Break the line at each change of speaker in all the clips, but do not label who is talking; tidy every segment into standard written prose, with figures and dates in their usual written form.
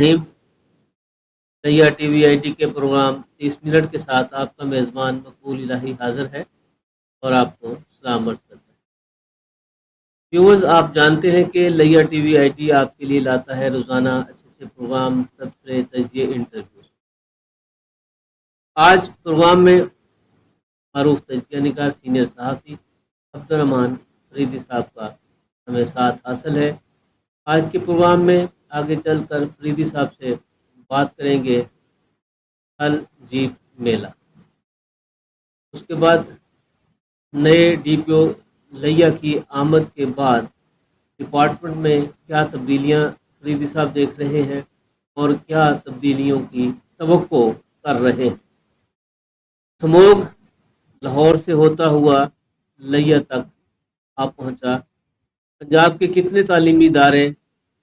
رحیم لیا T V I T کے programme 30 minute کے ساتھ آپ کا میزبان مقبول الہی حاضر ہے اور آپ کو سلام عرض کرتا ہے۔ ویورز، آپ جانتے ہیں کہ لیا ٹی وی آئی ٹی آپ کے لیے لاتا ہے روزانہ اچھے پروگرام، تبصرے، تجزیے، انٹرویوز۔ آج پروگرام میں معروف تجزیہ نگار سینئر صحافی عبدالرحمان فریدی صاحب کا ہمیں ساتھ حاصل ہے۔ آج کے پروگرام میں آگے چل کر فریدی صاحب سے بات کریں گے پھل جیپ میلہ، اس کے بعد نئے ڈی پی او لیا کی آمد کے بعد ڈپارٹمنٹ میں کیا تبدیلیاں فریدی صاحب دیکھ رہے ہیں اور کیا تبدیلیوں کی توقع کر رہے ہیں۔ سموگ لاہور سے ہوتا ہوا لیا تک آ پہنچا۔ پنجاب کے کتنے تعلیمی ادارے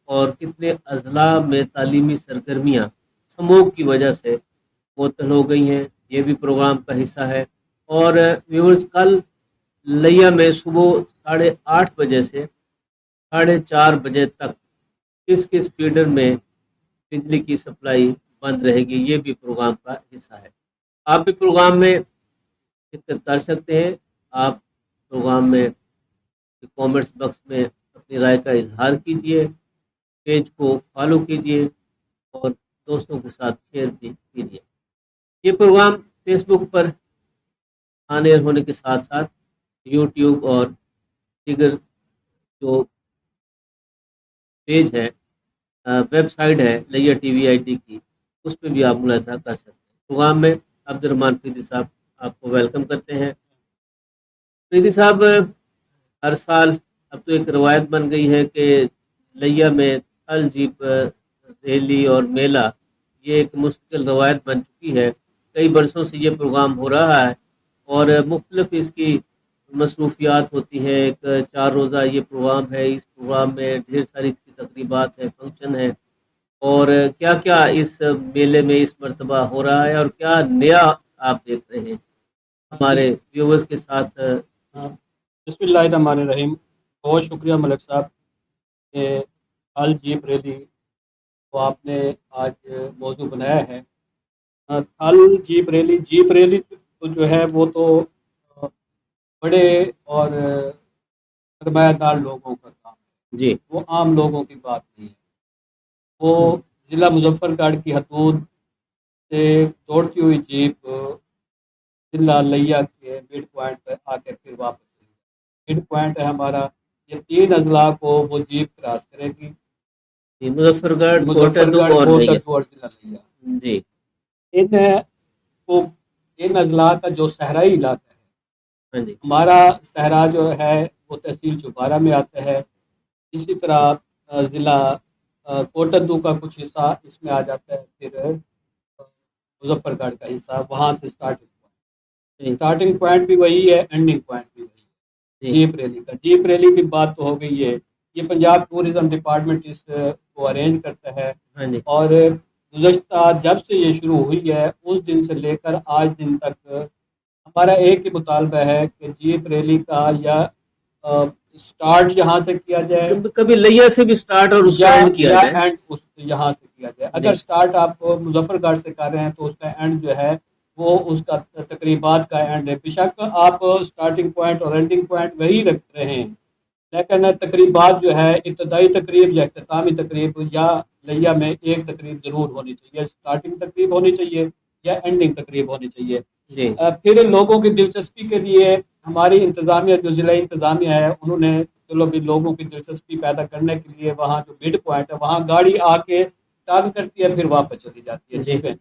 اور کتنے اضلاع میں تعلیمی سرگرمیاں سموگ کی وجہ سے معطل ہو گئی ہیں، یہ بھی پروگرام کا حصہ ہے۔ اور ویورز، کل لیا میں صبح 8:30 بجے سے 4:30 بجے تک کس کس فیڈر میں بجلی کی سپلائی بند رہے گی، یہ بھی پروگرام کا حصہ ہے۔ آپ بھی پروگرام میں شرکت کر سکتے ہیں۔ آپ پروگرام میں کامنٹس باکس میں اپنی رائے کا اظہار کیجیے، پیج کو فالو کیجیے اور دوستوں کے ساتھ شیئر بھی کیجیے۔ یہ پروگرام فیس بک پر آن ایئر ہونے کے ساتھ ساتھ یوٹیوب اور دیگر جو پیج ہے، ویب سائٹ ہے لیا ٹی وی آئی ٹی کی، اس پہ بھی آپ ملاحظہ کر سکتے ہیں۔ پروگرام میں عبدالرحمان فریدی صاحب آپ کو ویلکم کرتے ہیں۔ فریدی صاحب، ہر سال اب تو ایک روایت بن گئی ہے کہ لیا میں پھل جیپ ریلی اور میلہ، یہ ایک مستقل روایت بن چکی ہے۔ کئی برسوں سے یہ پروگرام ہو رہا ہے اور مختلف اس کی مصروفیات ہوتی ہیں۔ ایک 4 روزہ یہ پروگرام ہے، اس پروگرام میں ڈھیر ساری اس کی تقریبات ہیں، فنکشن ہے، اور کیا کیا اس میلے میں اس مرتبہ ہو رہا ہے اور کیا نیا آپ دیکھ رہے ہیں ہمارے ویورز کے ساتھ۔
بسم اللہ الرحمن الرحیم۔ بہت شکریہ ملک صاحب کہ پھل جیپ ریلی کو آپ نے آج موضوع بنایا ہے۔ پھل جیپ ریلی تو جو ہے وہ تو بڑے اور سرمایہ دار لوگوں کا کام ہے
جی،
وہ عام لوگوں کی بات نہیں ہے۔ وہ ضلع مظفر گڑھ کی حدود سے دوڑتی ہوئی جیپ ضلع لیا کے مڈ پوائنٹ پہ آ کے پھر واپس چلی جائے۔ مڈ پوائنٹ ہے ہمارا، یہ 3 اضلاع کو وہ جیپ کراس کرے گی،
مظفر گڑھ،
مظفر گڑھ، کوٹہ دو اور ضلع لیا۔
جی،
ان اضلاع کا جو صحرائی علاقہ ہے،
ہاں جی،
ہمارا صحرا جو ہے وہ تحصیل چوپارہ میں آتا ہے۔ اسی طرح ضلع کوٹدو کا کچھ حصہ اس میں آ جاتا ہے، پھر مظفر گڑھ کا حصہ، وہاں سے اسٹارٹنگ پوائنٹ بھی وہی ہے، اینڈنگ پوائنٹ بھی وہی ہے جیپ ریلی کا۔ جیپ ریلی کی بات تو ہو گئی ہے، یہ پنجاب ٹورزم ڈپارٹمنٹ اس کو ارینج کرتا ہے، اور گزشتہ جب سے یہ شروع ہوئی ہے اس دن سے لے کر آج دن تک ہمارا ایک ہی مطالبہ ہے کہ جیپ ریلی کا یا سٹارٹ یہاں سے کیا جائے،
کبھی لیا سے بھی سٹارٹ اور اس کا اینڈ کیا جائے،
اینڈ یہاں سے کیا جائے۔ اگر سٹارٹ آپ مظفر گڑھ سے کر رہے ہیں تو اس کا اینڈ جو ہے وہ اس کا تقریبات کا اینڈ ہے۔ بے شک آپ سٹارٹنگ پوائنٹ اور اینڈنگ پوائنٹ وہی رکھ رہے ہیں، لیکن تقریبات جو ہے ابتدائی تقریب یا اختتامی تقریب یا لیا میں ایک تقریب ضرور ہونی چاہیے، سٹارٹنگ تقریب ہونی چاہیے یا اینڈنگ تقریب ہونی چاہیے۔ پھر لوگوں کی دلچسپی کے لیے ہماری انتظامیہ جو ضلع انتظامیہ ہے انہوں نے چلو بھی لوگوں کی دلچسپی پیدا کرنے کے لیے وہاں جو مڈ پوائنٹ ہے وہاں گاڑی آ کے ٹرن کرتی ہے، پھر واپس چلی جاتی ہے جیپیں،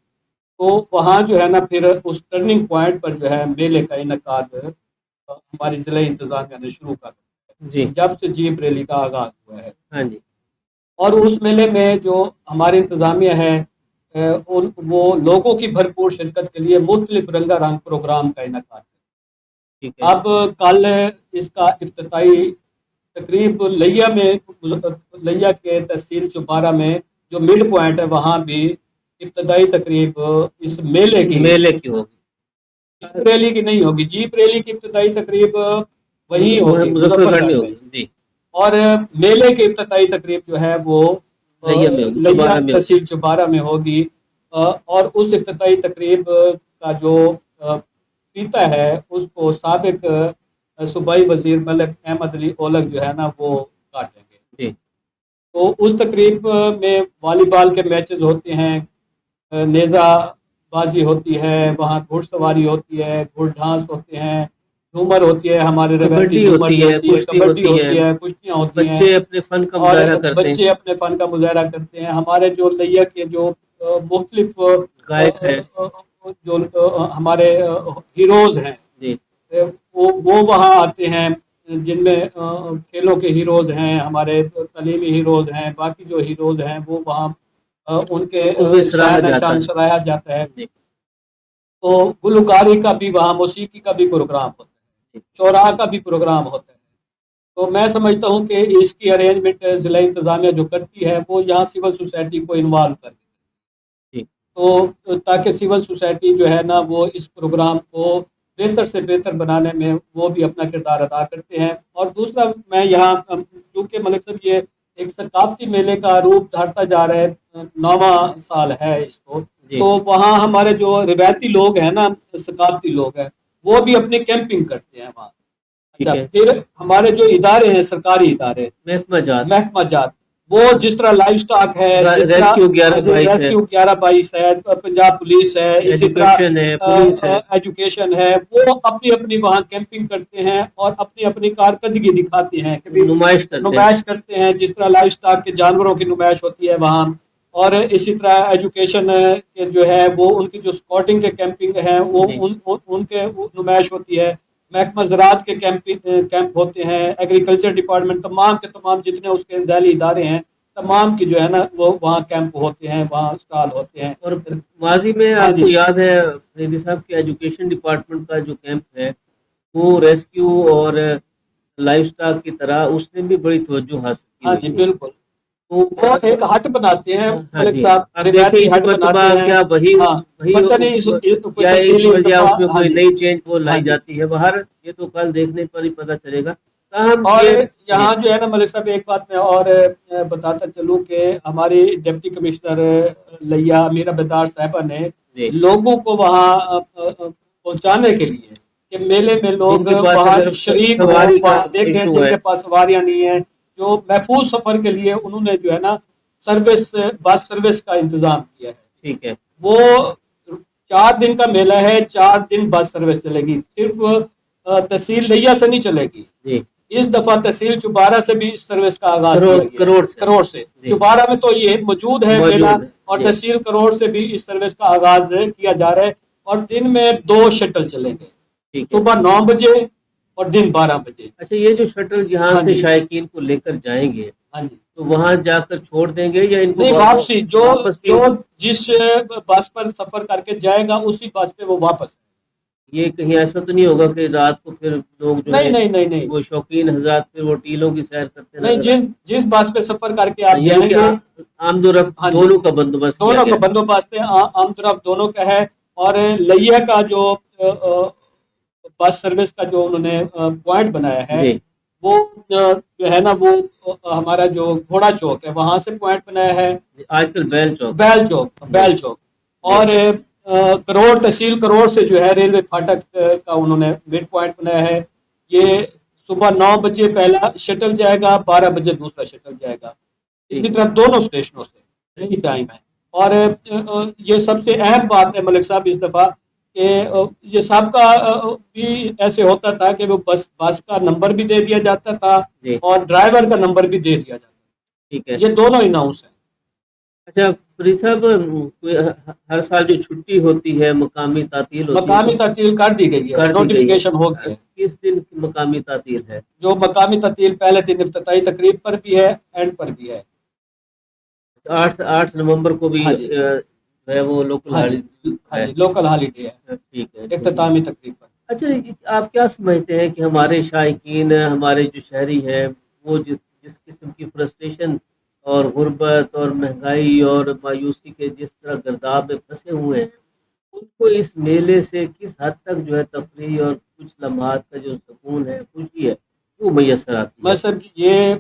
تو وہاں جو ہے نا پھر اس ٹرننگ پوائنٹ پر جو ہے میلے کا انعقاد ہماری ضلع انتظامیہ نے شروع کر دیا جب سے جیپ ریلی کا آغاز ہوا ہے۔
ہاں جی،
اور اس میلے میں جو ہماری انتظامیہ ہے وہ لوگوں کی بھرپور شرکت کے لیے مختلف رنگا رنگ پروگرام کا انعقاد ہے۔ اب کل اس کا افتتاحی تقریب لیا کے تحصیل چوپارہ میں جو مڈ پوائنٹ ہے وہاں بھی ابتدائی تقریب اس میلے کی
ہوگی،
جیپ ریلی کی نہیں ہوگی۔ جیپ ریلی کی ابتدائی تقریب وہی ہوگی مظفر گڑھ میں، اور میلے کی افتتاحی تقریب جو ہے وہ
لیا میں ہوگی،
لیا
چوبارہ میں ہوگی۔
تحصیل چوبارہ میں ہوگی، اور اس افتتاحی تقریب کا جو فیتا ہے اس کو سابق صوبائی وزیر ملک احمد علی اولک جو ہے نا وہ کاٹیں گے۔
جی
تو اس تقریب میں والی بال کے میچز ہوتے ہیں، نیزہ بازی ہوتی ہے، وہاں گھڑ سواری ہوتی ہے، گھڑ ڈھانس ہوتے ہیں، جھومر ہوتی ہے، ہمارے روایتی
کبڈی
جھومر
ہوتی
جو
ہے،
ہوتی ہے،
کشتی
کبڈی
ہوتی ہے،
ہوتی ہے، کشتیاں ہوتی ہیں،
بچے اپنے فن کا
اور
مظاہرہ کرتے ہیں،
بچے اپنے فن کا مظاہرہ کرتے ہیں۔ ہمارے جو لیا کے جو مختلف
گائک ہے۔
جو ہمارے ہیروز ہیں،
جی
وہ وہاں آتے ہیں، جن میں کھیلوں کے ہیروز ہیں، ہمارے تعلیمی ہیروز ہیں، باقی جو ہیروز ہیں وہ وہاں ان کے
ان کو بھی سراہا
شان
جاتا
شان
ہے۔
سراہا جاتا ہے۔
جی
تو گلوکاری کا بھی وہاں، موسیقی کا بھی پروگرام ہوتا ہے، چوراہ کا بھی پروگرام ہوتا ہے۔ تو میں سمجھتا ہوں کہ اس کی ارینجمنٹ ضلع انتظامیہ جو کرتی ہے وہ یہاں سول سوسائٹی کو انوالو کر کے،
جی
تو تاکہ سول سوسائٹی جو ہے نا وہ اس پروگرام کو بہتر سے بہتر بنانے میں وہ بھی اپنا کردار ادا کرتے ہیں۔ اور دوسرا میں یہاں چونکہ ملک صاحب یہ ایک ثقافتی میلے کا روپ دھارتا جا رہا ہے، 9واں سال ہے اس کو،
جی
تو وہاں ہمارے جو روایتی لوگ ہیں نا، ثقافتی لوگ ہیں، وہ بھی اپنی کیمپنگ کرتے ہیں وہاں۔
ٹھیک
اچھا،
ہے۔
پھر ہمارے جو ادارے ہیں، سرکاری ادارے،
محکمہ جات،
محکمہ جات، وہ جس طرح لائف سٹاک ہے، جس طرح
ریسکیو 11/22 ہے،
ریسکیو 11/22 ہے، پنجاب پولیس ہے، اسی طرح
ایجوکیشن ہے، پولیس ہے۔
ایجوکیشن ہے، وہ اپنی اپنی وہاں کیمپنگ کرتے ہیں اور اپنی اپنی کارکردگی دکھاتے ہیں، کبھی
نمائش کرتے ہیں۔
نمائش کرتے ہیں، جس طرح لائف سٹاک کے جانوروں کی نمائش ہوتی ہے وہاں، اور اسی طرح ایجوکیشن کے جو ہے وہ ان کی جو اسکاؤٹنگ کے کیمپنگ ہیں وہ
جی
ان کے نمائش ہوتی ہے۔ محکمہ زراعت کے کیمپ ہوتے ہیں، ایگریکلچر ڈپارٹمنٹ، تمام کے تمام جتنے اس کے ذیلی ادارے ہیں تمام کی جو ہے نا وہ وہاں کیمپ ہوتے ہیں، وہاں اسٹال ہوتے ہیں۔
اور ماضی میں
ہاں
آپ
جی،
کو یاد ہے فریدی صاحب کے ایجوکیشن ڈپارٹمنٹ کا جو کیمپ ہے وہ ریسکیو اور لائف سٹاک کی طرح اس نے بھی بڑی توجہ حاصل کی
ہاں
ہوئی
جی
تھی۔
بالکل،
تو
وہ ایک ہٹ بناتے ہیں
ہاں
ملک
جی،
صاحب،
اب دیکھیں
روایتی
اس
ہٹ
مرتبہ
بناتے ہیں۔
کیا وہی
ہاں،
وہی
پتہ نہیں کوئی
یا اس
تبدیلی اس
یا
دفعہ۔
اس میں
ہاں
کوئی
جی،
نئی چینج وہ
ہاں
لائی
جی،
جاتی ہے، باہر یہ تو کل دیکھنے پر ہی پتہ چلے گا۔ تاہم
اور
یہ جی
یہاں جو ہے نا ملک صاحب ایک بات میں اور بتاتا چلوں کہ ہماری ڈپٹی کمشنر لیا میرا بیدار صاحبہ نے
جی
لوگوں کو وہاں پہنچانے کے لیے کہ میلے میں
جن
لوگ
کے پاس
وہاں
اگر
شریک ہوں،
سواری کا
وہاں دیکھیں،
ایشو
جن
ہے،
کے پاس سواریاں نہیں ہیں، جو محفوظ سفر کے لیے انہوں نے جو ہے نا سروس، بس سروس کا انتظام کیا ہے۔
ٹھیک ہے
وہ 4 دن کا میلہ ہے، 4 دن بس سروس چلے گی، صرف تحصیل لیا سے نہیں چلے گی،
جی
اس دفعہ تحصیل چوبارہ سے بھی اس سروس کا آغاز کیا گیا ہے،
کروڑ سے
کروڑ سے۔
جی
چوبارہ میں تو یہ موجود ہے میلہ،
موجود ہے
اور
جی
تحصیل کروڑ سے بھی اس سروس کا آغاز کیا جا رہا ہے، اور دن میں 2 شٹل چلیں گے،
ٹھیک ہے۔
صبح 9 بجے اور دن 12 بجے۔
اچھا، یہ جو شٹل یہاں
ہاں
سے
جی،
شائقین کو لے کر جائیں گے
ہاں جی،
تو وہاں جا کر چھوڑ دیں گے یا ان کو
نہیں واپسی،
واپس بھی؟
جو جس بس پر سفر کر کے جائے گا اسی بس پہ وہ واپس۔
یہ کہیں ایسا تو نہیں ہوگا کہ رات کو پھر لوگ جو
نہیں
ہے
نہیں نہیں نہیں
وہ شوقین حضرات پھر وہ ٹیلوں کی سیر کرتے
نہیں،
نظر آئے؟
جس بس پہ سفر کر کے آپ
یعنی
جائیں
کہ
گے،
آمد و رفت
ہاں جی،
دونوں کا بندوبست کیا
دونوں
گیا
کا
ہے؟
بندوبست ہے، آمد و رفت دونوں کا ہے۔ اور لیا کا جو بس سروس کا جو انہوں نے پوائنٹ بنایا ہے
جی
وہ جو ہے نا وہ ہمارا جو گھوڑا چوک ہے وہاں سے پوائنٹ بنایا ہے،
آج کل بیل چوک ہے۔
بیل چوک،
جی
بیل چوک،
جی
اور کروڑ، تحصیل کروڑ سے جو ہے ریلوے پھاٹک کا انہوں نے مڈ پوائنٹ بنایا ہے۔ یہ صبح 9 بجے پہلا شٹل جائے گا، 12 بجے دوسرا شٹل جائے گا،
ٹھیک
اسی طرح دونوں اسٹیشنوں سے یہی ٹائم ہے۔ اور یہ سب سے اہم بات ہے ملک صاحب اس دفعہ کہ یہ سابقہ بھی ایسے ہوتا تھا کہ وہ بس کا نمبر بھی دے دیا جاتا تھا
جی
اور ڈرائیور کا نمبر بھی دے دیا جاتا
ٹھیک ہے۔
تھا، یہ دونوں اناؤنس ہیں۔
اچھا فرید صاحب، کوئی ہر سال جو چھٹی ہوتی ہے مقامی تعطیل ہوتی ہے تو
مقامی تعطیل کر دی گئی ہے،
کر دی گئی
نوٹیفیکیشن ہو
ہے،
گیا ہے۔
کس دن کی مقامی تعطیل ہے؟
جو مقامی تعطیل پہلے دن افتتاحی تقریب پر بھی ہے، اینڈ پر بھی ہے۔
8 نومبر کو بھی
ہاں جی،
جو ہے وہ لوکل
ہاں جی،
ہالیڈے
ہاں
ہے؟
جی، لوکل ہالیڈے ہے
ٹھیک ہے۔
اختتامی تقریب پر۔
اچھا، آپ کیا سمجھتے ہیں کہ ہمارے شائقین، ہمارے جو شہری ہیں، وہ جس قسم کی فرسٹریشن اور غربت اور مہنگائی اور مایوسی کے جس طرح گرداب میں پھنسے ہوئے ہیں، ان کو اس میلے سے کس حد تک جو ہے تفریح اور کچھ لمحات کا جو سکون ہے، خوشی ہے، وہ میسر آتی ہے؟
میں سر یہ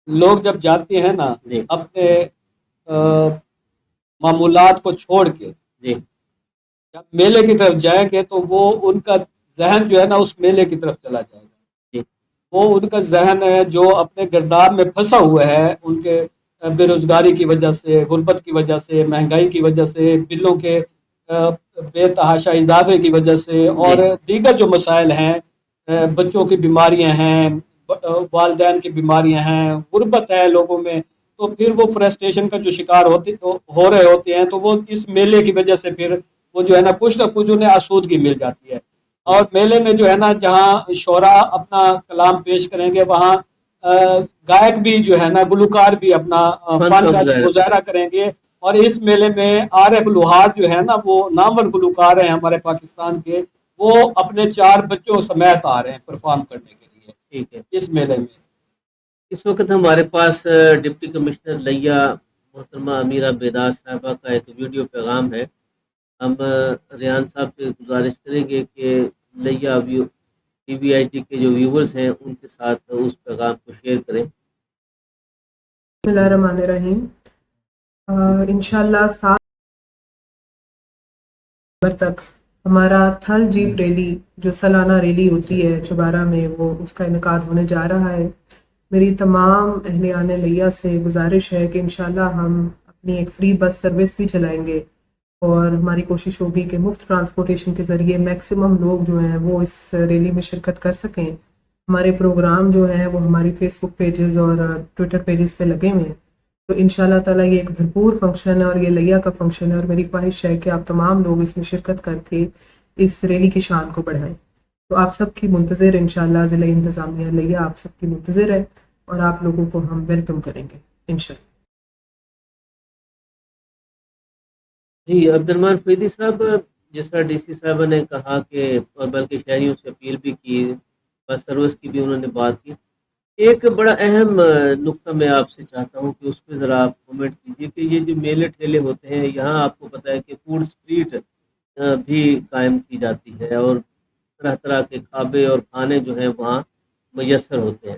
لوگ جب جاتے ہیں نا
جی
اپنے معمولات کو چھوڑ کے
جی
جب میلے کی طرف جائیں گے تو وہ ان کا ذہن جو ہے نا اس میلے کی طرف چلا جائے گا.
جی
وہ ان کا ذہن ہے جو اپنے گرداب میں پھنسا ہوا ہے ان کے بے روزگاری کی وجہ سے، غربت کی وجہ سے، مہنگائی کی وجہ سے، بلوں کے بے تحاشا اضافے کی وجہ سے اور
جی
دیگر جو مسائل ہیں، بچوں کی بیماریاں ہیں، والدین کی بیماریاں ہیں، غربت ہے لوگوں میں، تو پھر وہ فرسٹریشن کا جو شکار ہو رہے ہوتے ہیں تو وہ اس میلے کی وجہ سے پھر وہ جو ہے نا کچھ نہ کچھ انہیں آسودگی مل جاتی ہے. اور میلے میں جو ہے نا جہاں شعرا اپنا کلام پیش کریں گے وہاں گائک بھی جو ہے نا گلوکار بھی اپنا
فن
فن
کا
کا
مظاہرہ کریں.
مظاہرہ کریں گے. اور اس میلے میں عارف لوہار جو ہے نا وہ نامور گلوکار ہیں ہمارے پاکستان کے، وہ اپنے 4 بچوں سمیت آ رہے ہیں پرفارم کرنے کے لیے
ٹھیک ہے.
اس میلے میں.
اس وقت ہمارے پاس ڈپٹی کمشنر لیا محترمہ امیرہ بیدار صاحبہ کا ایک ویڈیو پیغام ہے. ہم ریحان صاحب سے گزارش کریں گے کہ لیا ٹی وی آئی ٹی کے جو ویورز ہیں ان کے ساتھ اس پیغام کو شیئر کریں.
بسم اللہ الرحمن الرحیم. انشاءاللہ 7 نومبر تک ہمارا تھل جیپ ریلی جو سالانہ ریلی ہوتی ہے چوبارہ میں، وہ اس کا انعقاد ہونے جا رہا ہے. میری تمام اہلیان لیا سے گزارش ہے کہ انشاءاللہ ہم اپنی ایک فری بس سروس بھی چلائیں گے اور ہماری کوشش ہوگی کہ مفت ٹرانسپورٹیشن کے ذریعے میکسیمم لوگ جو ہیں وہ اس ریلی میں شرکت کر سکیں. ہمارے پروگرام جو ہیں وہ ہماری فیس بک پیجز اور ٹویٹر پیجز پہ لگے ہوئے ہیں. تو انشاءاللہ تعالیٰ یہ ایک بھرپور فنکشن ہے اور یہ لیا کا فنکشن ہے، اور میری خواہش ہے کہ آپ تمام لوگ اس میں شرکت کر کے اس ریلی کی شان کو بڑھائیں. تو آپ سب کی منتظر انشاءاللہ ضلع انتظامیہ لیا آپ سب کی منتظر ہے اور آپ لوگوں کو ہم ویلکم کریں گے انشاءاللہ.
جی عبد الرحمن فریدی صاحب، جس طرح ڈی سی صاحبہ نے کہا کہ اور بلکہ شہریوں سے اپیل بھی کی، بس سروس کی بھی انہوں نے بات کی، ایک بڑا اہم نقطہ میں آپ سے چاہتا ہوں کہ اس پہ ذرا آپ کومنٹ کیجیے کہ یہ جو میلے ٹھیلے ہوتے ہیں یہاں آپ کو پتہ ہے کہ فوڈ اسٹریٹ بھی قائم کی جاتی ہے اور طرح طرح کے کھابے اور کھانے جو ہیں وہاں میسر ہوتے ہیں.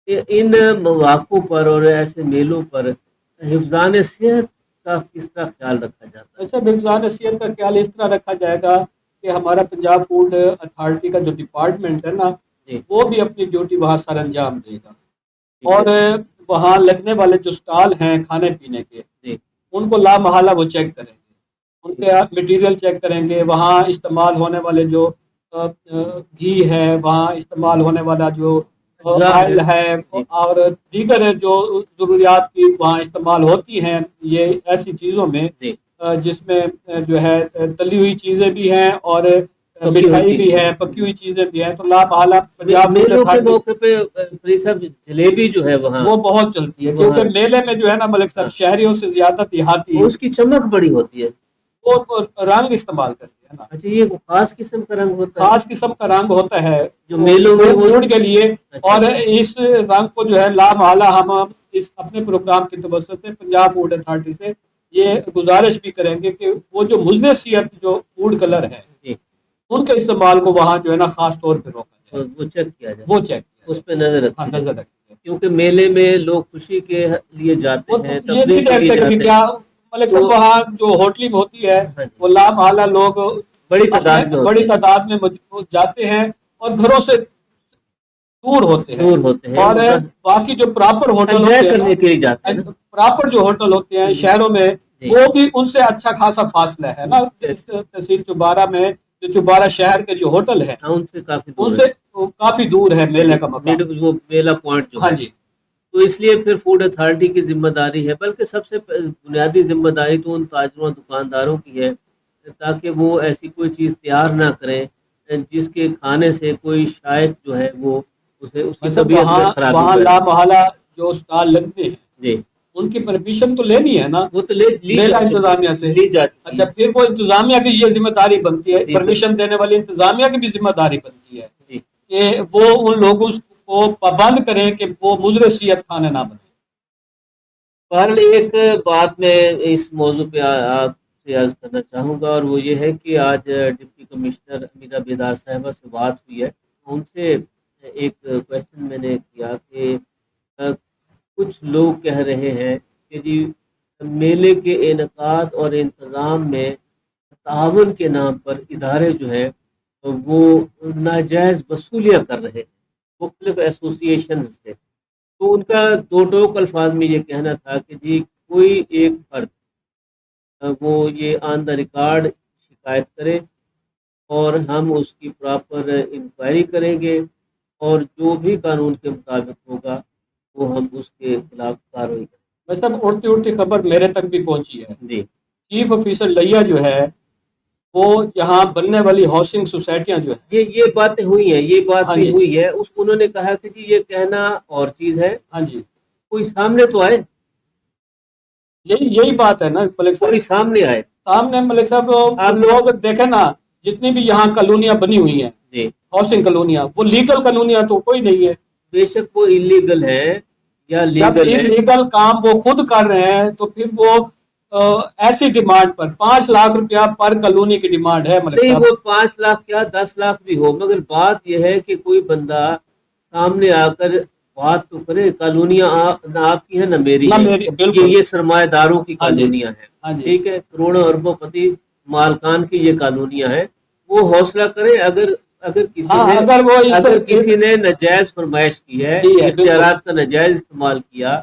ان مواقع پر اور ایسے میلوں پر حفظان صحت کا کس طرح خیال رکھا جاتا ہے؟
ایسا حفظان صحت کا خیال اس طرح رکھا جائے گا کہ ہمارا پنجاب فوڈ اتھارٹی کا جو ڈپارٹمنٹ ہے نا
جی
وہ بھی اپنی ڈیوٹی وہاں سر انجام دے گا.
ٹھیک
اور
ہے.
وہاں لگنے والے جو سٹال ہیں کھانے پینے کے
جی
ان کو لامحالہ وہ چیک کریں گے، ان
ٹھیک
کے مٹیریل چیک کریں گے. وہاں استعمال ہونے والے جو گھی ہے، وہاں استعمال ہونے والا جو
اجزاء
آئل ہے
جی
اور دیگر جو ضروریات کی وہاں استعمال ہوتی ہیں یہ ایسی چیزوں میں
جی
جس میں جو ہے تلی ہوئی چیزیں بھی ہیں اور
پکی ہوئی
مٹھائی بھی
چیزیں.
ہے، پکی ہوئی چیزیں بھی ہیں. تو لامحالہ پنجاب فوڈ
میلوں کے
اتھارٹی
موقع پہ فرید صاحب جلیبی جو ہے وہاں
وہ بہت چلتی ہے
وہاں
کیونکہ میلے میں جو ہے نا ملک صاحب
ہاں،
شہریوں سے زیادہ دیہاتی
اس کی چمک بڑی ہوتی ہے.
وہ رنگ استعمال کرتے ہیں نا،
اچھا یہ وہ خاص قسم کا رنگ ہوتا ہے
خاص قسم کا رنگ ہوتا ہے
جو میلوں میں وہ.
فوڈ کے لیے.
اچھا
اور اس رنگ کو جو ہے لامحالہ ہم اس اپنے پروگرام کی توسط سے پنجاب فوڈ اتھارٹی سے یہ گزارش بھی کریں گے کہ وہ جو مضر صحت جو فوڈ کلر ہے
جی
ان کے استعمال کو وہاں جو ہے نا خاص طور پہ روکا جائے،
وہ چیک کیا جائے،
وہ چیک کیا
اس
جائے.
پہ نظر
ہاں
رکھی جائے.
نظر رکھیں گے.
کیونکہ میلے میں لوگ خوشی کے لیے جاتے
وہ
ہیں،
یہ
تفریح
نہیں
کے لیے
دیکھتے کبھی
جاتے
کیا
ہیں.
ملک
تو
صاحب وہاں جو ہوٹلنگ ہوتی ہے
ہاں جی
وہ لامحالہ لوگ
بڑی
اپنے
تعداد میں ہوتے
بڑی
ہیں،
تعداد میں جاتے ہیں اور گھروں سے دور ہوتے ہیں.
دور ہوتے ہیں،
اور باقی جو پراپر ہوٹل
انجوائے
ہوتے ہیں
کرنے کے لیے جاتے ہیں نا.
پراپر جو ہوٹل ہوتے ہیں شہروں میں
جی
وہ بھی ان سے اچھا خاصا فاصلہ ہے نا.
جیسے
تحصیل چوبارہ میں جو چوبارہ شہر کے جو ہوٹل ہے
ہاں، ان سے کافی
ان
دور
سے کافی دور ہے
ہے.
میلے کا مقام.
وہ میلہ پوائنٹ جو
ہاں
ہے،
جی
تو اس لیے پھر فوڈ اتھارٹی کی ذمہ داری ہے، بلکہ سب سے بنیادی ذمہ داری تو ان تاجروں دکانداروں کی ہے تاکہ وہ ایسی کوئی چیز تیار نہ کریں جس کے کھانے سے کوئی شاید جو ہے وہ اس کی
مطلب
طبیعت میں خرابی
وہاں
پیدا.
لامحالہ جو اسٹال لگتے ہیں
جی
ان کی پرمیشن تو لینی ہے نا
وہ تو لی
میلہ
جا چکی
انتظامیہ سے.
لی جا چکی
اچھا
ہے.
پھر وہ انتظامیہ کی یہ ذمہ داری بنتی ہے،
جی تو
پرمیشن دینے والی انتظامیہ کی بھی ذمہ داری بنتی ہے
جی
کہ وہ ان لوگوں کو پابند کریں کہ وہ مضر صحت کھانے نہ بنے.
بہرحال ایک بات میں اس موضوع پہ آپ سے عرض کرنا چاہوں گا اور وہ یہ ہے کہ آج ڈپٹی کمشنر امیرہ بیدار صاحبہ سے بات ہوئی ہے. ان سے ایک کویشچن میں نے کیا کہ کچھ لوگ کہہ رہے ہیں کہ جی میلے کے انعقاد اور انتظام میں تعاون کے نام پر ادارے جو ہے وہ ناجائز وصولیاں کر رہے ہیں مختلف ایسوسی ایشن سے. تو ان کا دو ٹوک الفاظ میں یہ کہنا تھا کہ جی کوئی ایک فرد وہ یہ آن دا ریکارڈ شکایت کرے اور ہم اس کی پراپر انکوائری کریں گے اور جو بھی قانون کے مطابق ہوگا وہ ہم اس کے خلاف کارروائی کریں
میں سب اڑتی اڑتی خبر میرے تک بھی پہنچی ہے.
جی
چیف آفیسر لیا جو ہے وہ یہاں بننے والی ہاؤسنگ سوسائٹیاں جو ہے
یہ باتیں ہوئی ہیں, یہ بات
ہاں
بھی
جی.
ہوئی ہے. انہوں نے کہا کہ جی یہ کہنا اور چیز ہے,
ہاں جی,
کوئی سامنے تو آئے,
یہی بات ہے نا ملک
کوئی
صاحب,
سامنے آئے.
سامنے ملک صاحب
آپ
لوگ دیکھیں نا جتنی بھی یہاں کالونیاں بنی ہوئی ہیں
جی
ہاؤسنگ کالونیاں, وہ لیگل کالونیاں تو کوئی نہیں ہے.
بے شک وہ انلیگل ہے یا
جب
لیگل ہے.
انلیگل کام وہ خود کر رہے ہیں تو پھر وہ ایسی ڈیمانڈ پر 5 لاکھ روپیہ پر کالونی کی ڈیمانڈ ہے ملک
نہیں
صاحب.
وہ 5 لاکھ کیا 10 لاکھ بھی ہو, مگر بات یہ ہے کہ کوئی بندہ سامنے آ کر بات تو کرے. کالونیاں نہ آپ کی ہیں نہ میری
نہ
ہیں,
میری, بالکل.
یہ سرمایہ داروں کی
ہاں جی,
کالونیاں ہیں.
ہاں جی,
ٹھیک ہے, کروڑوں اربوں پتی مالکان کی یہ کالونیاں ہیں. وہ حوصلہ کرے. اگر
ہاں, اگر وہ
کسی نے ناجائز فرمائش کی ہے,
جی ہے, بالکل
اختیارات کا ناجائز استعمال کیا,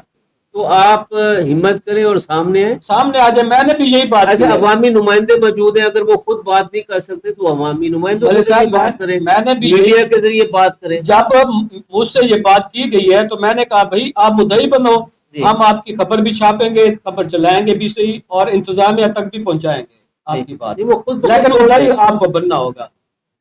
تو آپ ہمت کریں اور سامنے آئیں.
سامنے آ جائے. میں نے بھی یہی بات کی
ایسے
ہے.
عوامی نمائندے موجود ہیں, اگر وہ خود بات نہیں کر سکتے تو عوامی نمائندوں کے
ملک
ذریعے
صاحب
بات کریں,
میں نے بھی
میڈیا کے ذریعے بات کریں.
جب مجھ سے یہ بات کی گئی ہے تو میں نے کہا بھائی آپ مدعی بنو,
جی
ہم آپ کی خبر بھی چھاپیں گے, خبر چلائیں گے بھی صحیح, اور انتظامیہ تک بھی پہنچائیں گے آپ کی بات,
نہیں, وہ خود
لیکن
بخود
مدعی آپ کو بننا ہوگا.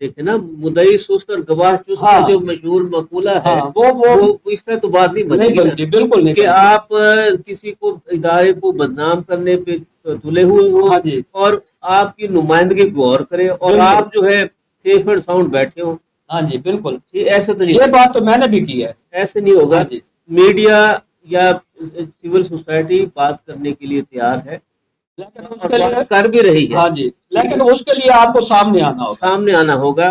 دیکھیں نا, مدعی سست اور گواہ چست کا
ہاں
جو مشہور مقولہ ہے,
ہاں, وہ
اس طرح تو بات نہیں بنے
نہیں
گی نا
بنتی, بالکل نہیں
کہ
بنتی.
آپ کسی کو ادارے کو بدنام کرنے پہ تلے ہوئے ہو
ہاں جی,
اور آپ کی نمائندگی غور کرے اور
بالکل.
آپ جو ہے سیف اینڈ ساؤنڈ بیٹھے ہو.
ہاں جی, بالکل.
ایسے تو نہیں,
یہ بات تو میں نے بھی کی ہے.
ایسے نہیں ہوگا.
ہاں جی,
میڈیا یا سول سوسائٹی بات کرنے کے لیے تیار ہے
لیکن اس
اور
کے لیے,
بات کر بھی رہی ہے.
ہاں جی, لیکن اس کے لیے آپ کو سامنے آنا ہوگا.
سامنے آنا ہوگا.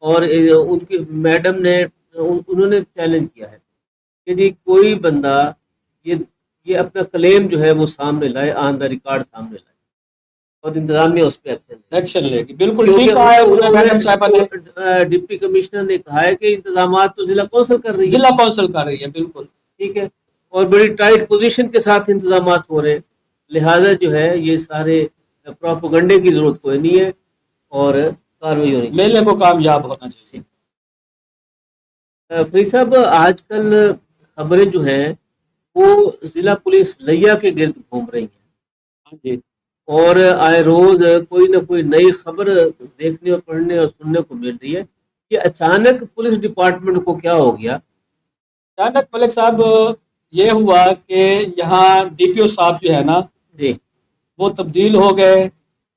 اور ان کی میڈم نے انہوں نے چیلنج کیا ہے کہ جی کوئی بندہ یہ اپنا کلیم جو ہے وہ سامنے لائے, آن دا ریکارڈ سامنے لائے, اور انتظامیہ اس پہ
ایکشن لے گی. بالکل ٹھیک کہا ہے انہوں نے میڈم صاحبہ نے.
ڈپٹی کمشنر نے کہا ہے کہ انتظامات تو ضلع کونسل کر رہی ہے.
ضلع کونسل کر رہی ہے, بالکل
ٹھیک ہے, اور بڑی ٹائٹ پوزیشن کے ساتھ انتظامات ہو رہے ہیں. لہذا جو ہے یہ سارے پروپیگنڈے کی ضرورت کوئی نہیں ہے اور کاروائی ہونی چاہیے.
میلے کو کامیاب ہونا چاہیے.
فرید صاحب, آج کل خبریں جو ہیں وہ ضلع پولیس لیا کے گرد گھوم رہی ہیں.
ہاں جی,
اور آئے روز کوئی نہ کوئی نئی خبر دیکھنے اور پڑھنے اور سننے کو مل رہی ہے کہ اچانک پولیس ڈپارٹمنٹ کو کیا ہو گیا.
اچانک ملک صاحب یہ ہوا کہ یہاں ڈی پی او صاحب جو ہے نا
جی
وہ تبدیل ہو گئے,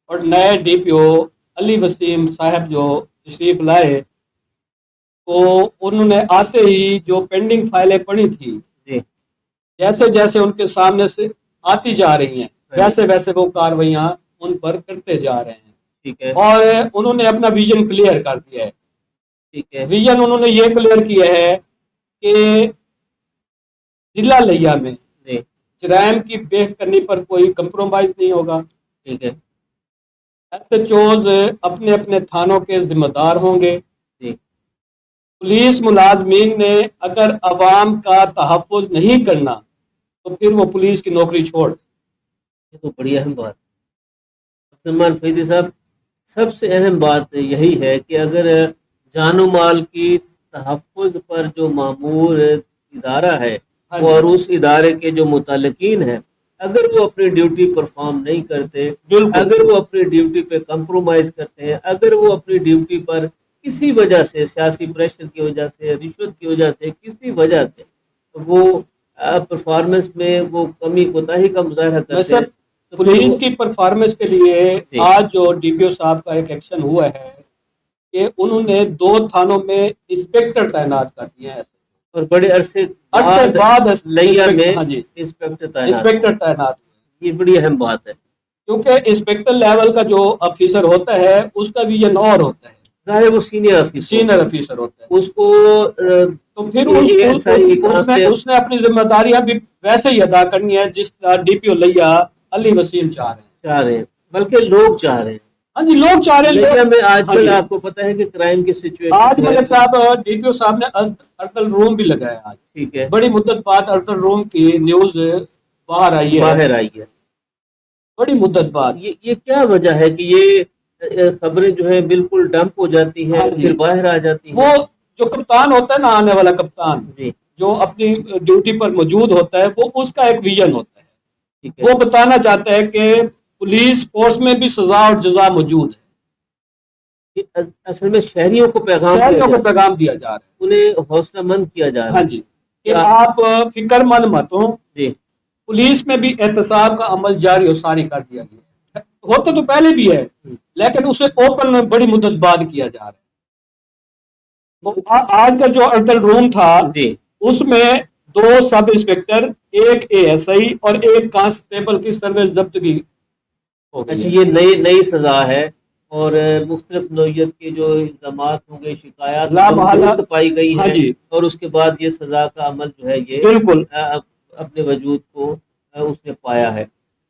اور نئے ڈی پی او علی وسیم صاحب جو تشریف لائے, تو انہوں نے آتے ہی جو پینڈنگ فائلیں پڑی تھی
جی
جیسے جیسے ان کے سامنے سے آتی جا رہی ہیں ویسے ویسے وہ کاروائیاں ان پر کرتے جا رہے ہیں.
ٹھیک ہے,
اور انہوں نے اپنا ویژن کلیئر کر دیا ہے.
ٹھیک ہے,
ویژن انہوں نے یہ کلیئر کیا ہے کہ ضلع لیا میں
جی
جرائم کی بیک کرنے پر کوئی کمپرومائز نہیں ہوگا.
ٹھیک ہے,
ایس ایچ اوز اپنے اپنے تھانوں کے ذمہ دار ہوں گے.
جی
پولیس ملازمین نے اگر عوام کا تحفظ نہیں کرنا تو پھر وہ پولیس کی نوکری چھوڑ.
یہ تو بڑی اہم بات ہے عبدالرحمان فریدی صاحب. سب سے اہم بات یہی ہے کہ اگر جان و مال کی تحفظ پر جو مامور ادارہ ہے
ہاں جی,
اور اس ادارے کے جو متعلقین ہیں اگر وہ اپنی ڈیوٹی پرفارم نہیں کرتے,
بالکل
اگر وہ اپنی ڈیوٹی پہ کمپرومائز کرتے ہیں, اگر وہ اپنی ڈیوٹی پر کسی وجہ سے سیاسی پریشر کی وجہ سے, رشوت کی وجہ سے, کسی وجہ سے وہ پرفارمنس میں وہ کمی کوتاہی کا مظاہرہ کرتے ہیں, تو
پولیس کی پرفارمنس کے لیے
جی
آج جو ڈی پی او صاحب کا ایک ایکشن ہوا ہے کہ انہوں نے 2 تھانوں میں انسپیکٹر تعینات کر دیے ہیں.
اور بڑے عرصے
بعد
لیا میں
ہاں جی
انسپیکٹر
انسپیکٹر تعینات ہوئے.
یہ بڑی اہم بات ہے
کیونکہ انسپیکٹر لیول کا جو آفیسر ہوتا ہے اس کا ویژن اور ہوتا ہے.
ظاہر وہ سینئر آفیسر
سینئر آفیسر ہوتا ہے،
اس کو
تو پھر اس نے اپنی ذمہ داریاں بھی ویسے ہی ادا کرنی ہے جس طرح ڈی پی او لیا علی وسیم چاہ رہے ہیں،
بلکہ لوگ چاہ رہے ہیں۔
ہاں جی، لوگ چاہ رہے ہیں
میں آج کل آپ کو پتہ ہے کہ کرائم کی سچویشن
آج ملک صاحب ڈی پی او صاحب نے ارطل روم بھی لگایا آج،
ٹھیک ہے،
بڑی مدت بعد ارطل روم کی نیوز باہر آئی ہے، بڑی مدت بعد۔
یہ کیا وجہ ہے کہ یہ خبریں جو ہے بالکل ڈمپ ہو جاتی ہیں پھر باہر آ جاتی ہیں؟
وہ جو کپتان ہوتا ہے نا، آنے والا کپتان جو اپنی ڈیوٹی پر موجود ہوتا ہے، وہ اس کا ایک ویژن ہوتا ہے، وہ بتانا چاہتا ہے کہ پولیس فورس میں بھی سزا اور جزا موجود ہے،
اصل میں شہریوں کو پیغام
دیا جا رہا ہے،
انہیں حوصلہ مند کیا جا رہا ہے،
ہاں جی، کہ آپ فکر مند مت ہوں، پولیس میں بھی احتساب کا عمل جاری و ساری کر دیا گیا ہے، ہوتا تو پہلے بھی ہے لیکن اسے اوپن میں بڑی مدت بعد کیا جا رہا ہے۔ آج کا جو ارطل روم تھا اس میں 2 سب انسپیکٹر، 1 ASI اور 1 کانسٹیبل کی سروس ضبطگی ہو گئی۔
اچھا، یہ نئی سزا ہے اور مختلف نوعیت کے جو الزامات ہوں گے، شکایات درست پائی گئی ہے اور اس کے بعد یہ سزا کا عمل جو ہے یہ
بالکل
اپنے وجود کو اس نے پایا ہے۔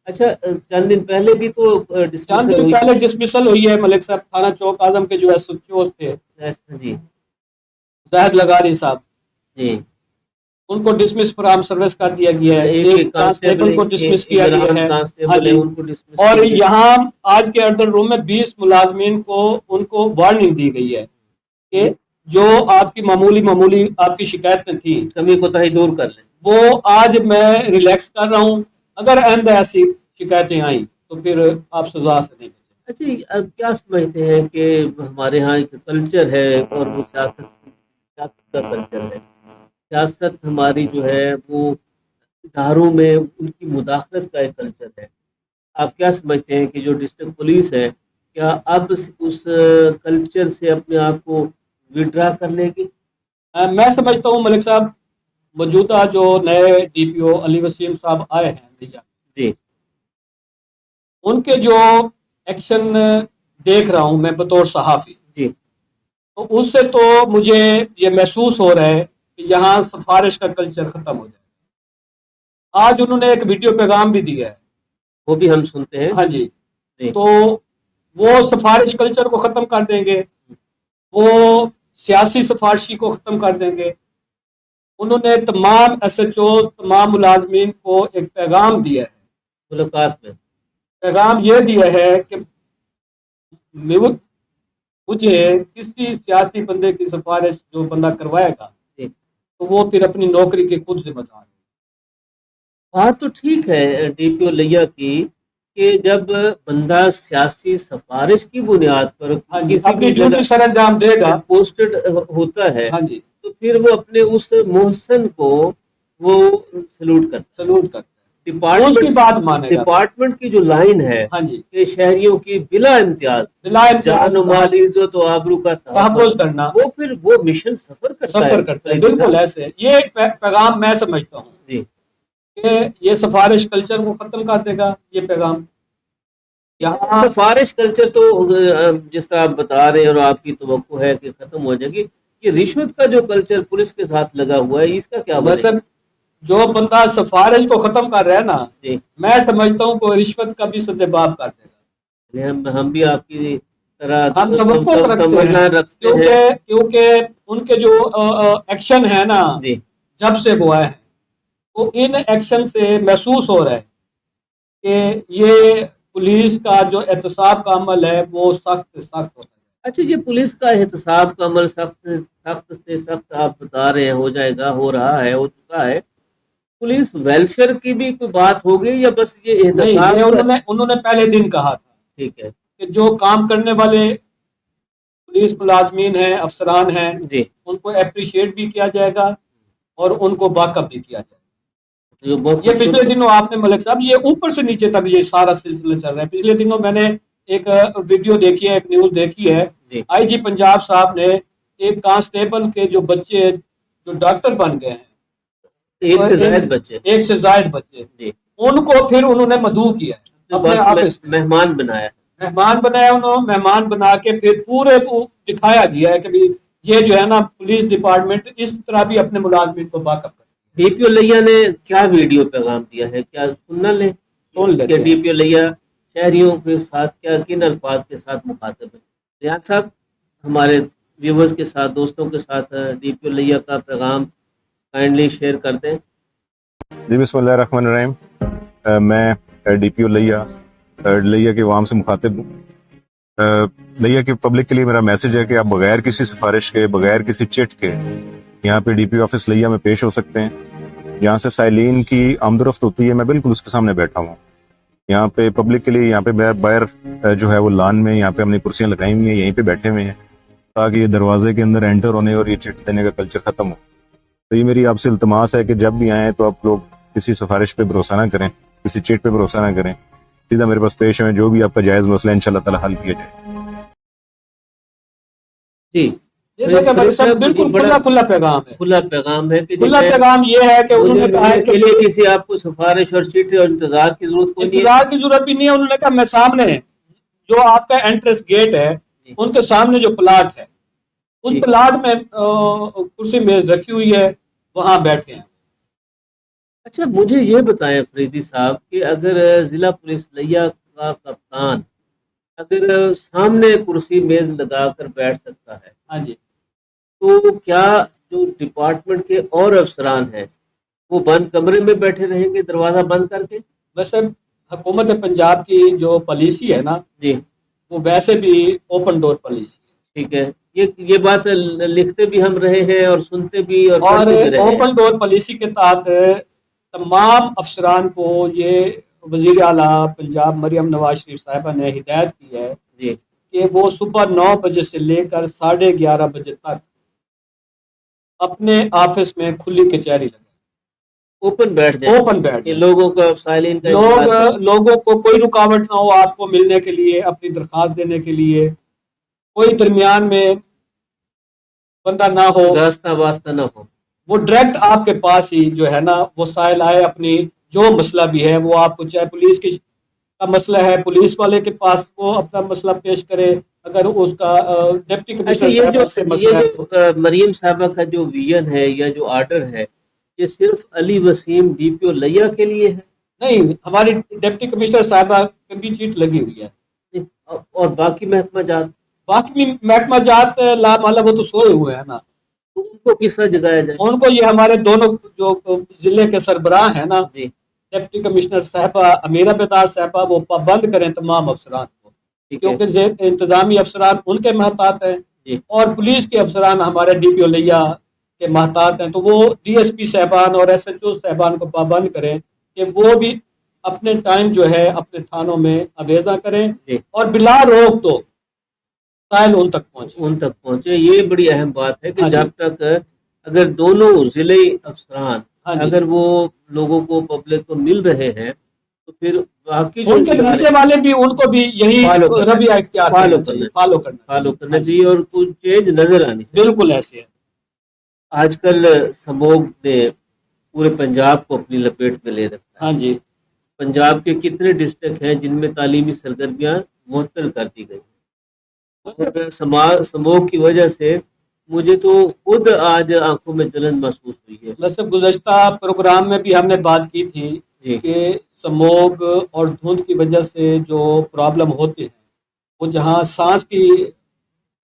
اچھا، چند دن پہلے بھی تو
ڈسمسل ہوئی ہے ملک صاحب، تھانہ چوک اعظم کے جو SHO تھے
جی
زاہد لغاری صاحب،
جی،
ان کو ڈسمس فرام سروس کر دیا گیا ہے، ایک کانسٹیبل کو ڈسمس کیا گیا ہے، ہاں جی، اور یہاں آج کے ارطل روم میں 20 ملازمین کو ان کو وارننگ دی گئی ہے کہ جو آپ کی معمولی آپ کی شکایتیں تھیں،
کمی کوتاہی دور کر لیں، وہ
آج میں ریلیکس کر رہا ہوں، اگر آئندہ ایسی شکایتیں آئیں تو پھر آپ سزا سے نہیں بچیں۔
اچھا، کیا سمجھتے ہیں کہ ہمارے ہاں ایک کلچر ہے اور وہ سیاست کا کلچر ہے، سیاست ہماری جو ہے وہ اداروں میں ان کی مداخلت کا ایک کلچر ہے، آپ کیا سمجھتے ہیں کہ جو ڈسٹرکٹ پولیس ہے کیا اب اس کلچر سے اپنے آپ کو وڈرا کر لے گی؟
میں سمجھتا ہوں ملک صاحب، موجودہ جو نئے ڈی پی او علی وسیم صاحب آئے ہیں
جی،
ان کے جو ایکشن دیکھ رہا ہوں میں بطور صحافی
جی،
تو اس سے تو مجھے یہ محسوس ہو رہا ہے کہ یہاں سفارش کا کلچر ختم ہو جائے۔ آج انہوں نے ایک ویڈیو پیغام بھی دیا ہے،
وہ بھی ہم سنتے ہیں،
ہاں جی، تو وہ سفارش کلچر کو ختم کر دیں گے، وہ سیاسی سفارشی کو ختم کر دیں گے۔ انہوں نے تمام SHO تمام ملازمین کو ایک پیغام دیا ہے،
ملاقات میں
پیغام یہ دیا ہے کہ مجھے کسی سیاسی بندے کی سفارش جو بندہ کروائے گا تو وہ پھر اپنی نوکری کے خود ذمہ دار ہے۔
بات تو ٹھیک ہے ڈی پی او لیا کی کہ جب بندہ سیاسی سفارش کی بنیاد پر کسی
اپنی ڈیوٹی سر انجام دے گا،
پوسٹڈ ہوتا ہے،
ہاں جی،
تو پھر وہ اپنے اس محسن کو وہ سلوٹ کرتا ہے، ڈپارٹمنٹ کی جو لائن ہے کہ شہریوں کی بلا امتیاز جان و مال عزت و آبرو کا
تحفظ کرنا،
وہ پھر وہ مشن سفر کرتا ہے،
بالکل ایسے یہ ایک پیغام میں سمجھتا ہوں
جی
کہ یہ سفارش کلچر کو ختم کر دے گا یہ پیغام۔
یہاں سفارش کلچر تو جس طرح آپ بتا رہے ہیں اور آپ کی توقع ہے کہ ختم ہو جائے گی، یہ رشوت کا جو کلچر پولیس کے ساتھ لگا ہوا ہے اس کا کیا
ویسے جو بندہ سفارش کو ختم کر رہا ہے نا، میں سمجھتا ہوں کہ رشوت کا بھی سدباب کر دے گا۔
ہم بھی آپ کی طرح
ہم توقع رکھتے ہیں کیونکہ ان کے جو ایکشن ہے نا جب سے وہ آئے ہیں، تو ان ایکشن سے محسوس ہو رہا ہے کہ یہ پولیس کا جو احتساب کا عمل ہے وہ سخت سے سخت ہوتا ہے۔
اچھا، یہ پولیس کا احتساب کا عمل سخت سے سخت آپ بتا رہے ہیں ہو جائے گا، ہو رہا ہے، ہو چکا ہے، پولیس ویلفیئر کی بھی کوئی بات ہوگی یا بس یہ احتساب؟
انہوں نے پہلے دن کہا تھا
ٹھیک ہے
کہ جو کام کرنے والے پولیس ملازمین ہیں، افسران ہیں، ان کو اپریشیٹ بھی کیا جائے گا اور ان کو باک اپ بھی کیا جائے گا۔ یہ پچھلے دنوں آپ نے ملک صاحب یہ اوپر سے نیچے تک یہ سارا سلسلہ چل رہا ہے۔ پچھلے دنوں میں نے ایک ویڈیو دیکھی ہے، ایک نیوز دیکھی ہے، IG پنجاب صاحب نے ایک کانسٹیبل کے جو بچے جو ڈاکٹر بن گئے ہیں، ایک سے زائد بچے ان کو پھر انہوں نے مدعو کیا، اپنے آفس
مہمان بنایا،
مہمان بنایا انہوں نے، مہمان بنا کے پھر پورے کو دکھایا گیا ہے کہ بھی یہ جو ہے نا پولیس ڈپارٹمنٹ اس طرح بھی اپنے ملازمین کو باقب کرے.
ڈی پی او لیا نے کیا ویڈیو پیغام دیا ہے، کیا سننا لیں
سن لیتے
کہ
ہیں.
ڈی پی او لیا شہریوں کے ساتھ کیا کن الفاظ کے ساتھ مخاطب ہے؟ ریاض صاحب ہمارے ویورز کے ساتھ، دوستوں کے ساتھ ڈی پی او لیا کا پیغام کائنڈلی شیئر کر دیں.
جی بسم اللہ الرحمن الرحیم. میں ڈی پی او لیا کے عوام سے مخاطب ہوں. لیا کی پبلک کے لیے میرا میسج ہے کہ آپ بغیر کسی سفارش کے، بغیر کسی چٹ کے یہاں پہ ڈی پی آفس لیا میں پیش ہو سکتے ہیں. یہاں سے سائلین کی آمد و رفت ہوتی ہے، میں بالکل اس کے سامنے بیٹھا ہوں. یہاں پہ پبلک کے لیے یہاں پہ باہر جو ہے وہ لان میں یہاں پہ ہم نے کرسیاں لگائی ہوئی ہیں، یہیں پہ بیٹھے ہوئے ہیں تاکہ یہ دروازے کے اندر انٹر ہونے اور یہ چٹ دینے کا کلچر ختم ہو. تو یہ میری آپ سے التماس ہے کہ جب بھی آئیں تو آپ لوگ کسی سفارش پہ بھروسہ نہ کریں، کسی چٹ پہ بھروسہ نہ کریں، سیدھا میرے پاس پیش ہیں، جو بھی آپ کا جائز مسئلہ انشاءاللہ تعالی حل کیا جائے.
جی
یہ دیکھیں بھائی صاحب بالکل کھلا پیغام ہے.
کھلا پیغام ہے کہ
کھلا پیغام یہ ہے کہ انہوں نے کہا ہے
کے لیے کسی آپ کو سفارش اور چٹ اور انتظار کی ضرورت کوئی نہیں ہے.
انتظار کی ضرورت بھی نہیں ہے. انہوں نے کہا میں سامنے جو آپ کا انٹرنس گیٹ ہے ان کے سامنے جو پلاٹ ہے اس پلاٹ میں کرسی میز رکھی ہوئی ہے، وہاں بیٹھے ہیں.
اچھا مجھے یہ بتائیں فریدی صاحب کہ اگر ضلع پولیس لیا کا کپتان اگر سامنے کرسی میز لگا کر بیٹھ سکتا ہے،
ہاں جی،
تو کیا جو ڈپارٹمنٹ کے اور افسران ہیں وہ بند کمرے میں بیٹھے رہیں گے دروازہ بند کر کے؟
ویسے حکومت پنجاب کی جو پالیسی ہے نا
جی
وہ ویسے بھی اوپن ڈور پالیسی ہے.
ٹھیک ہے، یہ بات لکھتے بھی ہم رہے ہیں اور سنتے بھی اور پڑھتے بھی رہے ہیں.
اوپن ڈور پالیسی کے تحت تمام افسران کو یہ وزیر اعلیٰ پنجاب مریم نواز شریف صاحبہ نے ہدایت کی ہے
جی
کہ وہ صبح 9 بجے سے لے کر 11:30 بجے تک اپنے آفس میں کھلی کچہری لگے،
اوپن بیٹھ جائیں،
اوپن بیٹھ
کہ لوگوں کا سائلین کا
لوگوں کو کوئی رکاوٹ نہ ہو آپ کو ملنے کے لیے، اپنی درخواست دینے کے لیے، کوئی درمیان میں بندہ نہ ہو،
راستہ واسطہ نہ ہو.
وہ ڈائریکٹ آپ کے پاس ہی جو ہے نا وہ سائل آئے، اپنی جو مسئلہ بھی ہے وہ آپ کو، چاہے پولیس کا مسئلہ ہے پولیس والے کے پاس وہ اپنا مسئلہ پیش کرے، اگر اس کا ڈپٹی کمشنر صاحب سے مسئلہ ہے تو
مریم صاحبہ کا جو ویژن ہے یا جو آرڈر ہے یہ صرف علی وسیم ڈی پی او لیا کے لیے ہے؟
نہیں، ہماری ڈپٹی کمشنر صاحبہ کی بھی چیٹ لگی ہوئی ہے،
اور باقی محکمہ جات
جات لا مالا وہ تو سوئے ہوئے ہیں نا،
ان کو کس طرح جگایا جائے؟
ان کو یہ ہمارے دونوں جو ضلع کے سربراہ ہیں نا،
جی
ڈپٹی کمشنر صاحبہ امیرہ بیدار صاحبہ، وہ پابند کریں تمام افسران کو، کیونکہ انتظامی افسران ان کے محتاط ہیں اور پولیس کے افسران ہمارے ڈی پی او لیا کے محتاط ہیں، تو وہ ڈی ایس پی صاحبان اور ایس ایچ او صاحبان کو پابند کریں کہ وہ بھی اپنے ٹائم جو ہے اپنے تھانوں میں آویزاں کریں اور بلا روک تو سائل ان تک
پہنچے. یہ بڑی اہم بات ہے کہ جب تک اگر دونوں ضلعی افسران اگر وہ لوگوں کو پبلک کو مل رہے ہیں تو پھر باقی
ان کے نیچے والے بھی ان کو بھی یہی رویہ اختیار فالو کرنا
چاہیے اور کچھ چینج نظر آنی چاہیے.
بالکل ایسے ہے.
آج کل سموگ نے پورے پنجاب کو اپنی لپیٹ میں لے رکھا ہے.
ہاں جی،
پنجاب کے کتنے ڈسٹرکٹ ہیں جن میں تعلیمی سرگرمیاں معطل کر دی گئی اور سموگ کی وجہ سے مجھے تو خود آج آنکھوں میں جلن محسوس ہوئی ہے.
ویسے گزشتہ پروگرام میں بھی ہم نے بات کی تھی کہ سموگ اور دھند کی وجہ سے جو پرابلم ہوتے ہیں وہ جہاں سانس کی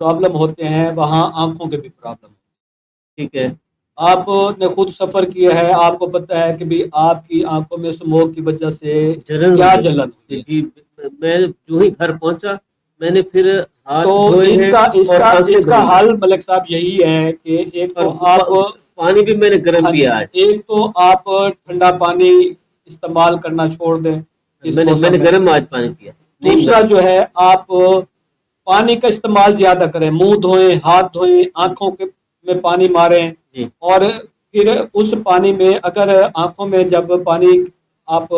پرابلم ہوتے ہیں وہاں آنکھوں کے بھی پرابلم ہوتے ہیں.
ٹھیک ہے،
آپ نے خود سفر کیا ہے، آپ کو پتہ ہے کہ بھی آپ کی آنکھوں میں سموگ کی وجہ سے کیا جلن ہوئی ہے.
میں جو ہی گھر پہنچا میں نے پھر
تو اس کا حل ملک صاحب یہی ہے کہ ایک تو آپ
پانی بھی میں نے گرم پیا آج.
ایک تو آپ ٹھنڈا پانی استعمال کرنا چھوڑ دیں،
میں نے گرم آج پانی پیا.
دوسرا جو ہے آپ پانی کا استعمال زیادہ کریں، منہ دھوئیں، ہاتھ دھوئیں، آنکھوں میں پانی ماریں اور پھر اس پانی میں اگر آنکھوں میں جب پانی آپ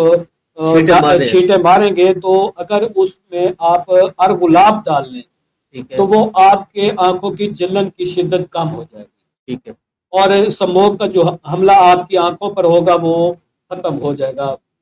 چھینٹے ماریں گے تو اگر اس میں آپ ارغلاب ڈال لیں تو وہ آپ کے آنکھوں کی جلن کی شدت کم ہو جائے گی.
ٹھیک ہے،
اور سموگ کا جو حملہ آپ کی آنکھوں پر ہوگا وہ ختم ہو جائے گا.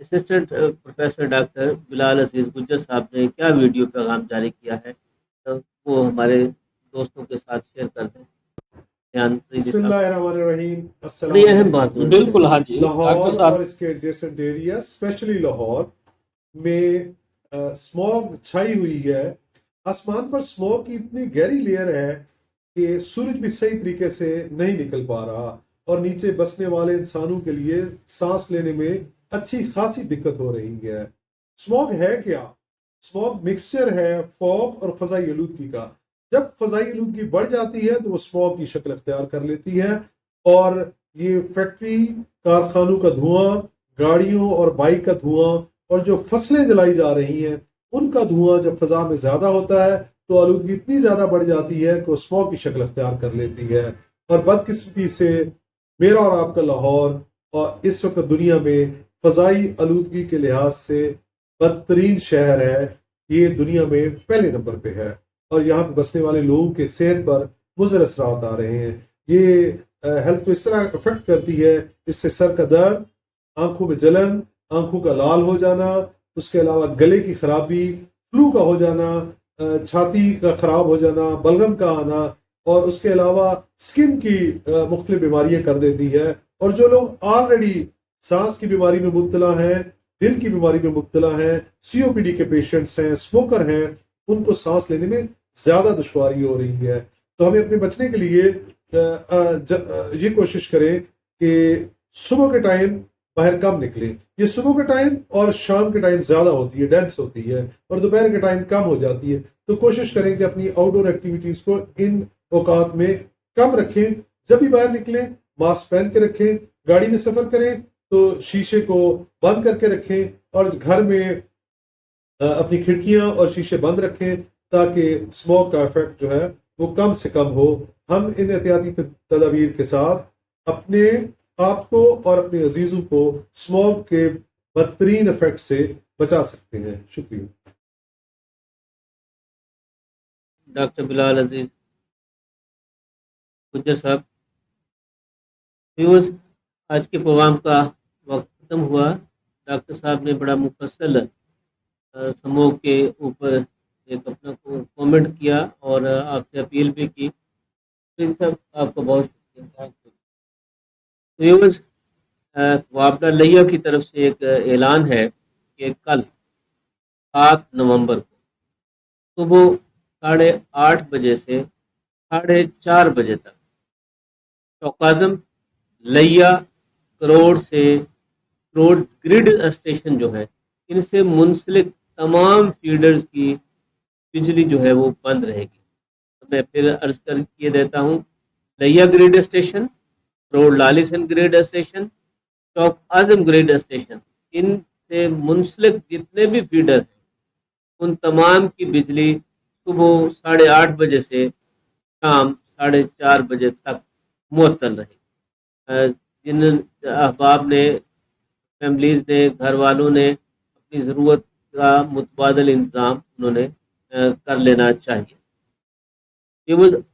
اسسٹنٹ پروفیسر ڈاکٹر بلال عزیز گجر صاحب نے کیا ویڈیو پیغام جاری کیا ہے تو وہ ہمارے دوستوں کے ساتھ شیئر کر دیں. بیان فریدی
بسم
صاحب.
اللہ الرحمن الرحیم. السلام
بڑی اہم بات ہے.
بالکل ہاں جی ڈاکٹر
لاہور
صاحب.
اور اس کے ایڈجیسنٹ ایریا اسپیشلی لاہور میں اسموگ چھائی ہوئی ہے. آسمان پر اسموگ کی اتنی گہری لیئر ہے کہ سورج بھی صحیح طریقے سے نہیں نکل پا رہا اور نیچے بسنے والے انسانوں کے لیے سانس لینے میں اچھی خاصی دقت ہو رہی ہے. اسموگ ہے کیا؟ اسموگ مکسچر ہے فوگ اور فضائی آلودگی کا. جب فضائی آلودگی بڑھ جاتی ہے تو وہ اسموگ کی شکل اختیار کر لیتی ہے اور یہ فیکٹری کارخانوں کا دھواں، گاڑیوں اور بائک کا دھواں اور جو فصلیں جلائی جا رہی ہیں ان کا دھواں جب فضا میں زیادہ ہوتا ہے تو آلودگی اتنی زیادہ بڑھ جاتی ہے کہ وہ اسموگ کی شکل اختیار کر لیتی ہے. اور بدقسمتی سے میرا اور آپ کا لاہور اور اس وقت دنیا میں فضائی آلودگی کے لحاظ سے بدترین شہر ہے. یہ دنیا میں پہلے نمبر پہ ہے اور یہاں پہ بسنے والے لوگوں کے صحت پر مضر اثرات آ رہے ہیں. یہ ہیلتھ کو اس طرح افیکٹ کرتی ہے، اس سے سر کا درد، آنکھوں میں جلن، آنکھوں کا لال ہو جانا، اس کے علاوہ گلے کی خرابی، فلو کا ہو جانا، چھاتی کا خراب ہو جانا، بلغم کا آنا اور اس کے علاوہ سکن کی مختلف بیماریاں کر دیتی ہے. اور جو لوگ آلریڈی سانس کی بیماری میں مبتلا ہیں، دل کی بیماری میں مبتلا ہیں، سی او پی ڈی کے پیشنٹس ہیں، اسموکر ہیں، ان کو سانس لینے میں زیادہ دشواری ہو رہی ہے. تو ہمیں اپنے بچنے کے لیے یہ کوشش کریں کہ صبح کے ٹائم باہر کم نکلیں. یہ صبح کے ٹائم اور شام کے ٹائم زیادہ ہوتی ہے، ڈینس ہوتی ہے، اور دوپہر کے ٹائم کم ہو جاتی ہے. تو کوشش کریں کہ اپنی آؤٹ ڈور ایکٹیویٹیز کو ان اوقات میں کم رکھیں. جب بھی باہر نکلیں ماسک پہن کے رکھیں. گاڑی میں سفر کریں تو شیشے کو بند کر کے رکھیں اور گھر میں اپنی کھڑکیاں اور شیشے بند رکھیں تاکہ اسموک کا ایفیکٹ جو ہے وہ کم سے کم ہو. ہم ان احتیاطی تدابیر کے ساتھ اپنے آپ کو اور اپنے عزیزوں کو اسموک کے بدترین ایفیکٹ سے بچا سکتے ہیں. شکریہ.
ڈاکٹر بلال عزیز گجر صاحب. ویورز، آج کے پروگرام کا وقت ختم ہوا. ڈاکٹر صاحب نے بڑا مفصل سموگ کے اوپر ایک اپنا کومنٹ کیا اور آپ سے اپیل بھی کی. صاحب آپ کا بہت شکریہ. ویورز، وابڈا لیا کی طرف سے ایک اعلان ہے کہ کل 7 نومبر کو صبح 8:30 بجے سے 4:30 بجے تک چوک اعظم، لیا، کروڑ گریڈ اسٹیشن جو ہے ان سے منسلک تمام فیڈرز کی بجلی جو ہے وہ بند رہے گی. میں پھر عرض کر کے دیتا ہوں، لیا گریڈ اسٹیشن، روڈ لالیسن گریڈ اسٹیشن، چوک اعظم گریڈ اسٹیشن، ان سے منسلک جتنے بھی فیڈر ہیں ان تمام کی بجلی صبح 8:30 بجے سے شام 4:30 بجے تک معطل رہے. جن احباب نے، فیملیز نے، گھر والوں نے اپنی ضرورت کا متبادل انتظام انہوں نے کر لینا چاہیے.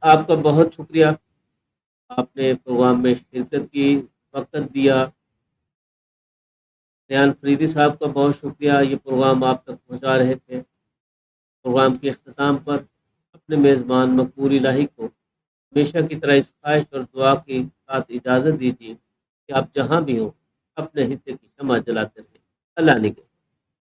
آپ کا بہت شکریہ، آپ نے پروگرام میں شرکت کی، وقت دیا. ریان فریدی صاحب کا بہت شکریہ، یہ پروگرام آپ تک پہنچا رہے تھے. پروگرام کے اختتام پر اپنے میزبان مقبول الہی کو ہمیشہ کی طرح اس خواہش اور دعا کے ساتھ اجازت دیجیے کہ آپ جہاں بھی ہوں اپنے حصے کی شمع جلاتے رہیں. اللہ نگہبان.